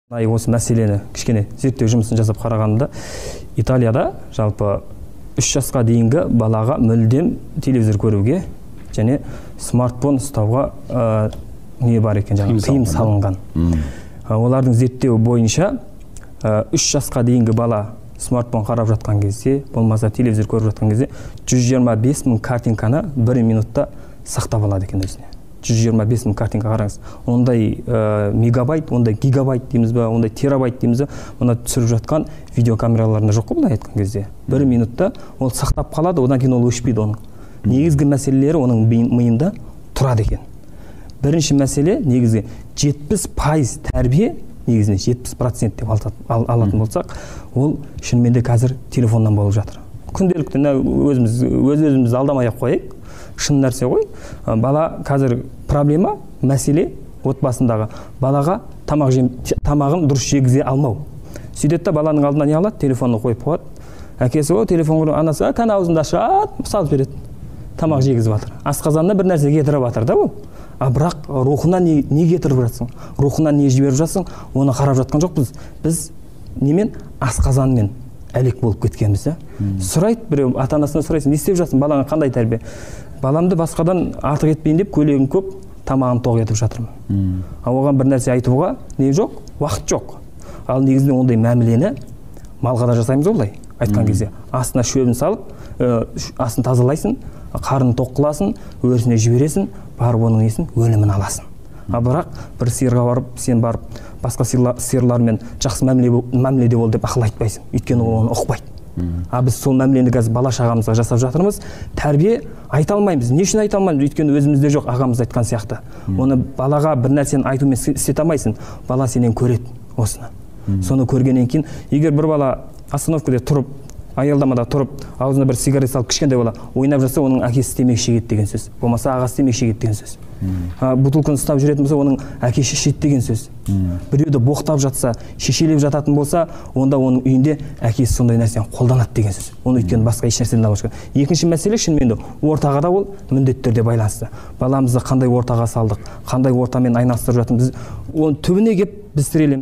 Осы мәселені кішкене зерттеу жұмысын жасап қарағанда Италияда жалпы 3 жасқа дейінгі балаға мүлдем телевизор көруге және смартфон ұстауға не бар екен, тыйым салынған. Олардың зерттеуі бойынша 3 жасқа дейінгі бала смартфон қарап жатқан кезде, болмаса телевизор көріп жатқан кезде 125 мың картинканы 1 минутта сақтап алады екен өзіне. 125 мың картинка қараңыз. Ондай мегабайт, ондай гигабайт дейміз бе, ондай терабайт дейміз бе, мұны түсіріп жатқан видеокамераларында жоқ қой, былай айтқан кезде. 1 минутта ол сақтап қалады, одан кейін ол өшпейді оның. Негізгі мәселелері оның миында тұрады екен. Бірінші мәселе негізгі 70% тәрбие, негізінде 70% деп алатын болсақ, ол шынымен де қазір телефоннан болып жатыр. Күнделікті өзіміз алдамай ақ қояйық. Шын нәрсе ғой. Бала қазір проблема, мәселе отбасындағы балаға тамағын дұрыс жегізе алмау. Сөйтеді баланың алдына не алады? Телефонды қойып қояды. Әкесі ол телефон құрып, анасы кәне аузында ашады, салып береді. Тамақ жегізіп жатыр. Асқазанына бір нәрсе кетіріп жатыр да ол. Бірақ рухына не кетіріп жатсың? Рухына не жіберіп жатсың? Оны қарап жатқан жоқпыз. Біз немен? Асқазанмен әлек болып кеткенбіз. Сұрайды біреу, ата-анасына сұрайсың, не істеп жатсың? Балаңа қандай тәрбие? Баламды басқадан артық етпейін деп көйлегім көп, тамағын тоқ етіп жатырмын. Оған бір нәрсе айтуға не жоқ? Уақыт жоқ. Ал негізінде ондай мәмілені малға да жасаймыз олай. Айтқан кезде астына шөбін салып, астын тазалайсың, қарнын тоқ қыласың, өрісіне жібересің, барып оның несін өлімін аласың. Бірақ бір сиырға барып, сен барып басқа сиырлармен жақсы мәміледе бол деп ақыл айтпайсың. Өйткені ол оны ұқпайды. Біз сол мәмілені қазір бала шағамызға жасап жатырмыз. Тәрбие айта алмаймыз. Не үшін айта алмаймыз? Өйткені өзімізде жоқ, ағамыз айтқан сияқты. Оны балаға бір нәрсені айтумен істете алмайсың. Бала сенен көреді осыны. Соны көргеннен кейін, егер бір бала остановкада тұрып, аялдамада тұрып, аузына бір сигарет салып, кішкентай бала ойнап жатса, оның әкесі темекі шегеді деген сөз. Болмаса ағасы темекі шегеді деген сөз. Бутылканы ұстап жүретін болса, оның әкесі ішеді деген сөз. Біреуді боқтап жатса, шешелеп жататын болса, онда оның үйінде әкесі сондай нәрсені қолданады деген сөз. Оны өйткені басқа еш нәрседен алып шығады. Екінші мәселе шынымен де ортаға да ол міндетті түрде байланысты. Баламызды қандай ортаға салдық, қандай ортамен айналыстырып жатырмыз, оны түбіне келіп біз тірелеміз.